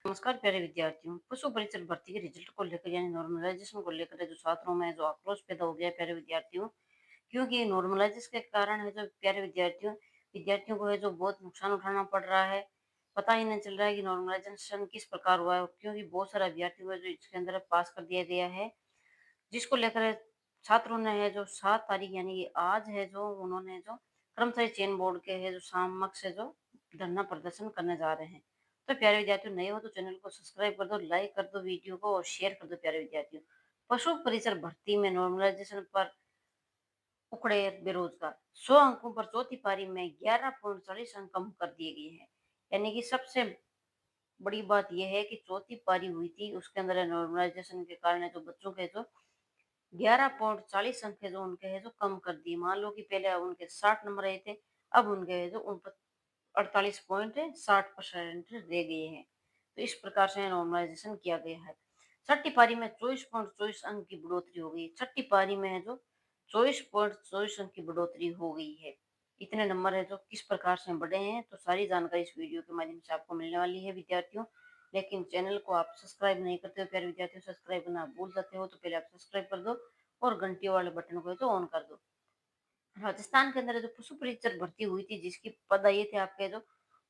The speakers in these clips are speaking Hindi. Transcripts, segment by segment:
नमस्कार प्यारे विद्यार्थियों। पशु परिचर भर्ती के रिजल्ट को लेकर यानी नॉर्मलाइजेशन को लेकर जो छात्रों में जो आक्रोश पैदा हो गया है प्यारे विद्यार्थियों, क्योंकि नॉर्मलाइजेशन के कारण है जो प्यारे विद्यार्थियों विद्यार्थियों को है जो बहुत नुकसान उठाना पड़ रहा है। पता ही नहीं चल रहा है कि नॉर्मलाइजेशन किस प्रकार हुआ है, क्योंकि बहुत सारा अभ्यर्थी को जो इसके अंदर पास कर दिया गया है, जिसको लेकर छात्रों ने है जो 7 तारीख यानी कि आज है जो उन्होंने जो कर्मचारी चयन बोर्ड के है जो समक्ष है जो धरना प्रदर्शन करने जा रहे हैं। तो प्यारे विद्यार्थियों, नए हो तो चैनल को सब्सक्राइब कर दो, लाइक कर दो वीडियो को और शेयर कर दो प्यारे विद्यार्थियों। पशु परिसर भर्ती में नॉर्मलाइजेशन पर उखड़े बेरोजगार। 100 अंकों पर चौथी पारी में 11.40 अंक कम कर दिए गए हैं। यानी कि सबसे बड़ी बात यह है कि चौथी पारी हुई थी, उसके अंदर नॉर्मलाइजेशन के कारण है जो बच्चों के जो 11.40 अंक है जो उनके है जो कम कर दिए। मान लो कि पहले उनके 60 नंबर आए थे, अब उनके है जो उन पर 48.60% रह गए हैं। तो इस प्रकार से नॉर्मलाइजेशन किया गया है। छठी पारी में 24.24 अंक की बढ़ोतरी हो गई। छठी पारी में है जो 24.24 अंक की बढ़ोतरी हो गई है। इतने नंबर है जो किस प्रकार से बढ़े हैं, तो सारी जानकारी इस वीडियो के माध्यम से आपको मिलने वाली है विद्यार्थियों। लेकिन चैनल को आप सब्सक्राइब नहीं करते हो प्यारे विद्यार्थियों, सब्सक्राइब करना भूल जाते हो, तो पहले आप सब्सक्राइब कर दो और घंटी वाले बटन को तो ऑन कर दो। राजस्थान के अंदर जो पशु परिचर भर्ती हुई थी, जिसकी पद ये थे आपके जो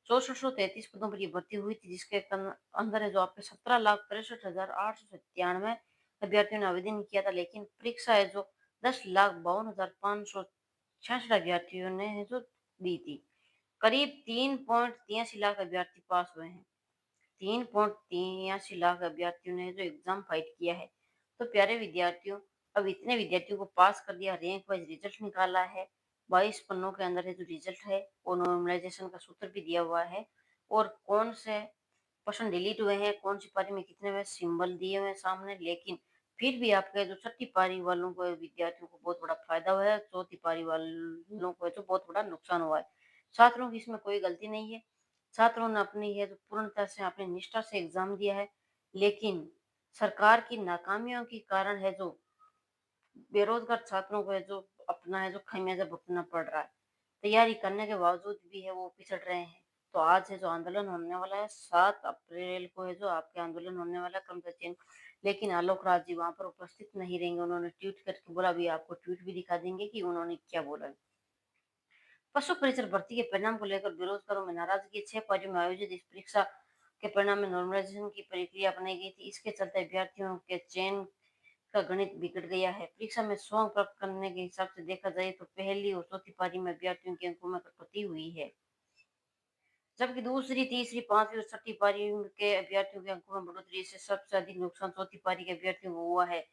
6433 पदों पर ये भर्ती हुई थी, जिसके अंदर है जो आपके 17,63,897 अभ्यर्थियों ने आवेदन किया था। लेकिन परीक्षा है जो 10,52,566 अभ्यर्थियों ने है जो दी थी। करीब 3.83 लाख अभ्यर्थी पास हुए हैं। 3.83 लाख अभ्यर्थियों ने जो एग्जाम फाइट किया है। तो प्यारे विद्यार्थियों, अब इतने विद्यार्थियों को पास कर दिया, रैंक वाइज रिजल्ट निकाला है। 22 पन्नों के अंदर है जो रिजल्ट है, और नॉर्मलाइजेशन का सूत्र भी दिया हुआ है, और कौन से क्वेश्चन डिलीट हुए हैं, कौन सी पारी में कितने में सिंबल दिए हुए हैं सामने। लेकिन फिर भी आपके जो छठी पारी वालों को विद्यार्थियों को बहुत बड़ा फायदा हुआ है, चौथी पारी वालों को जो बहुत बड़ा नुकसान हुआ है। छात्रों की इसमें कोई गलती नहीं है। छात्रों ने अपनी है जो पूर्णतः से अपनी निष्ठा से एग्जाम दिया है। लेकिन सरकार की नाकामियों के कारण है जो बेरोजगार छात्रों को है जो अपना है जो खामियाजा भुगतना पड़ रहा है। तैयारी करने के बावजूद भी है वो पिछड़ रहे हैं। तो आज है जो आंदोलन होने वाला है, 7 अप्रैल को है जो आपके आंदोलन होने वाला है कर्मचारी चयन। लेकिन आलोक राज जी वहां पर उपस्थित नहीं रहेंगे। उन्होंने ट्वीट करके बोला, भी आपको ट्वीट भी दिखा देंगे कि उन्होंने क्या बोला है। पशु परिचर भर्ती के परिणाम को लेकर बेरोजगारों में नाराजगी। 6 पारियों में आयोजित इस परीक्षा के परिणाम में नॉर्मलाइजेशन की प्रक्रिया अपनाई गई थी। इसके चलते अभ्यर्थियों के चयन का गणित बिगड़ गया है। परीक्षा में 100 अंक प्राप्त करने के हिसाब से देखा जाए तो पहली और चौथी पारी में अभ्यर्थियों के अंकों में कटौती हुई है, जबकि दूसरी, तीसरी, पांचवी और छठी पारी के अभ्यर्थियों के अंकों में बढ़ोतरी से सबसे अधिक नुकसान चौथी पारी के अभ्यर्थियों को हुआ है।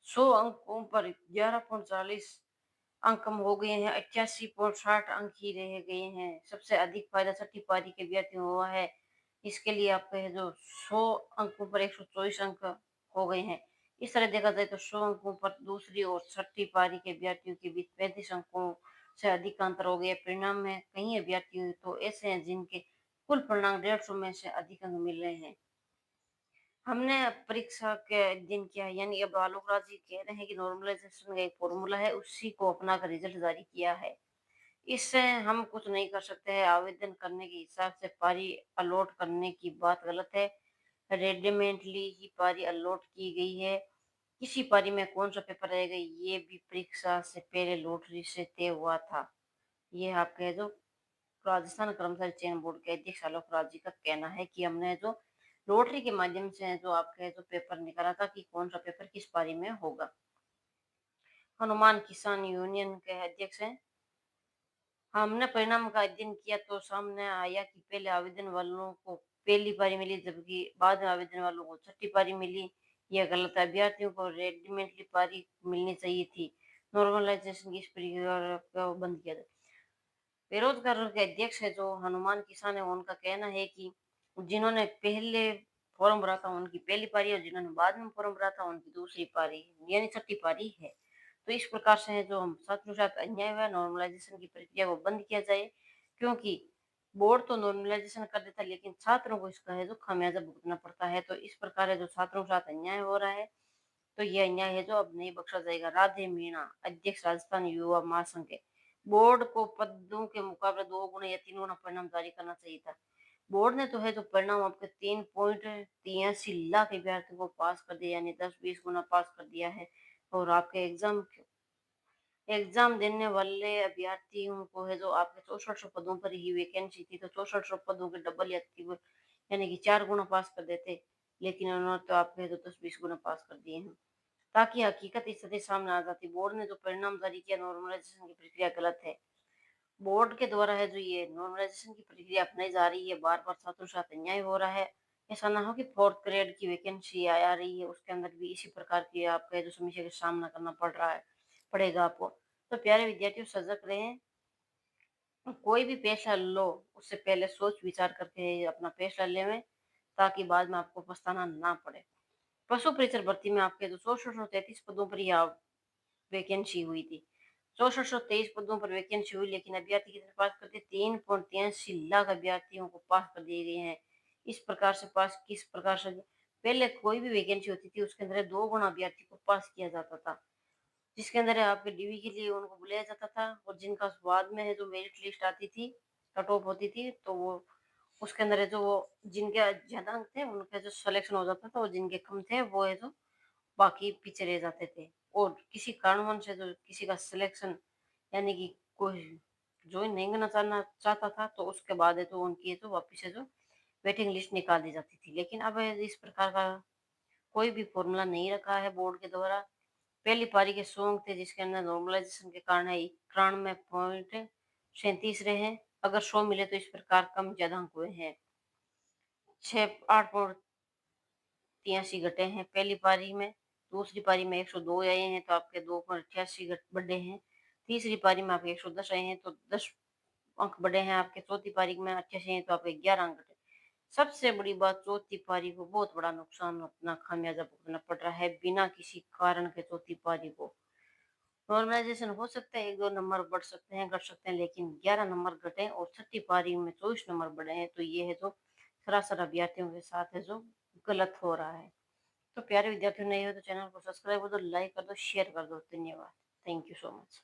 100 अंकों पर 11.40 अंक कम हो गए हैं, 88.60 अंक ही रह गए हैं। सबसे अधिक फायदा छठी पारी के अभ्यर्थियों को हुआ है। इसके लिए आपके है जो 100 अंकों पर 124 अंक हो गए हैं। इस तरह देखा जाए तो 100 अंकों पर दूसरी और छठी पारी के अभ्यर्थियों के बीच 35 अंकों से अधिक का अंतर हो गया। परिणाम में कई अभ्यर्थी तो ऐसे हैं जिनके कुल परिणाम 150 में से अधिक अंक मिल रहे हैं। हमने परीक्षा के दिन किया है, यानी अब आलोक राज जी कह रहे हैं कि नॉर्मलाइजेशन का एक फॉर्मूला है, उसी को अपनाकर रिजल्ट जारी किया है। इससे हम कुछ नहीं कर सकते हैं। आवेदन करने के हिसाब से पारी अलॉट करने की बात गलत है। रेडिमेंटली ही पारी अलॉट की गई है। किसी पारी में कौन सा पेपर रहेगा ये भी परीक्षा से पहले लॉटरी से तय हुआ था। ये आपके जो राजस्थान कर्मचारी चयन बोर्ड के अध्यक्ष आलोक राज जी का कहना है कि हमने जो लॉटरी के माध्यम से जो आपके जो पेपर निकाला था कि कौन सा पेपर किस पारी में होगा। हनुमान किसान यूनियन के अध्यक्ष हैं, हमने परिणाम का अध्ययन किया तो सामने आया कि पहले आवेदन वालों को पहली पारी मिली, जबकि बाद में आवेदन वालों को छठी पारी मिली। यह गलत है। अभ्यर्थियों को रेडिमेटली पारी मिलनी चाहिए थी। नॉर्मलाइजेशन की इस प्रक्रिया को बंद किया जाए। बेरोजगारों के अध्यक्ष है जो हनुमान किसान है, उनका कहना है कि जिन्होंने पहले फॉर्म भरा था उनकी पहली पारी, और जिन्होंने बाद में फॉर्म भरा था उनकी दूसरी पारी यानी छठी पारी है। तो इस प्रकार से है जो हम छात्रों के साथ अन्याय हुआ। नॉर्मलाइजेशन की प्रक्रिया को बंद किया जाए, क्योंकि बोर्ड तो नॉर्मलाइजेशन कर देता है, लेकिन छात्रों को इसका है जो खामियाजा भुगतना पड़ता है। तो इस प्रकार है जो छात्रों के साथ अन्याय हो रहा है, तो यह अन्याय है जो अब नहीं बख्शा जाएगा। राधे मीणा, अध्यक्ष राजस्थान युवा महासंघ के, बोर्ड को पदों के मुकाबले 2 गुना या 3 गुना परिणाम जारी करना चाहिए था। बोर्ड ने तो है जो परिणाम आपके 3.83 लाख विद्यार्थियों को पास कर दिया, यानी 10-20 गुना पास कर दिया है। और आपके एग्जाम देने वाले अभ्यर्थियों को है जो आपके 6400 पदों पर ही वैकेंसी थी, तो 6400 पदों के डबल या ट्रिपल यानी कि 4 गुना पास कर देते, लेकिन उन्होंने तो आपके तो 10-20 गुना पास कर दिए हैं, ताकि हकीकत इस तरह सामने आ जाती। बोर्ड ने जो परिणाम जारी किया, नॉर्मलाइजेशन की प्रक्रिया गलत है। बोर्ड के द्वारा है जो ये नॉर्मलाइजेशन की प्रक्रिया अपनाई जा रही है, बार बार छात्रों के साथ अन्याय हो रहा है। ऐसा ना हो कि फोर्थ ग्रेड की वैकेंसी आ रही है, उसके अंदर भी इसी प्रकार की आपका जो समस्या का सामना करना पड़ेगा आपको। तो प्यारे विद्यार्थियों, सजग रहें, कोई भी फैसला लो उससे पहले सोच विचार करके अपना फैसला लेवें, ताकि बाद में आपको पछताना ना पड़े। पशु परिचर भर्ती में आपके जो 1633 पदों पर ही वैकेंसी हुई थी, 6423 पदों पर वैकेंसी हुई, लेकिन अभ्यर्थी कितने पास करते, 3.83 लाख अभ्यर्थियों को पास कर दिए गए हैं। इस प्रकार से पास किस प्रकार से, पहले कोई भी वैकेंसी होती थी उसके अंदर 2 गुना अभ्यर्थी को पास किया जाता था, जिसके अंदर आपके डीवी के लिए उनको बुलाया जाता था, और जिनका बाद में है जो मेरिट लिस्ट आती थी, कट ऑफ होती थी, तो वो उसके अंदर है जो वो जिनके ज्यादा अंक थे उनका जो सिलेक्शन हो जाता था, और जिनके कम थे वो है जो बाकी पीछे रह जाते थे। और किसी कारणवश से जो किसी का सिलेक्शन यानी कि कोई ज्वाइन नहीं करना चाहता था, तो उसके बाद है तो उनकी है तो वापिस है जो वेटिंग लिस्ट निकाल दी जाती थी। लेकिन अब इस प्रकार का कोई भी फॉर्मूला नहीं रखा है बोर्ड के द्वारा। पहली पारी के 100 अंक थे, जिसके अंदर नॉर्मलाइजेशन के कारण है 91.37 रहे हैं। अगर 100 मिले तो इस प्रकार कम ज्यादा अंक हुए हैं, 8.83 घटे हैं पहली पारी में। दूसरी पारी में 102 आए हैं, तो आपके 2.88 बढ़े हैं। तीसरी पारी में आपके 110 आए हैं, तो 10 अंक बढ़े हैं आपके। चौथी पारी में 88 हैं, तो आपके 11 अंक घटे। सबसे बड़ी बात, चौथी पारी को बहुत बड़ा नुकसान अपना खामियाजा भुगतना पड़ रहा है बिना किसी कारण के। चौथी पारी को नॉर्मलाइजेशन हो सकता है, 1-2 नंबर बढ़ सकते हैं, घट सकते हैं, लेकिन 11 नंबर घटे और छठी पारी में 24 नंबर बढ़े हैं, तो ये है जो सरासर अभ्यर्थियों के साथ है जो गलत हो रहा है। तो प्यारे विद्यार्थियों, नए हो तो चैनल को सब्सक्राइब कर दो, लाइक कर दो, शेयर कर दो। धन्यवाद। Thank you so much.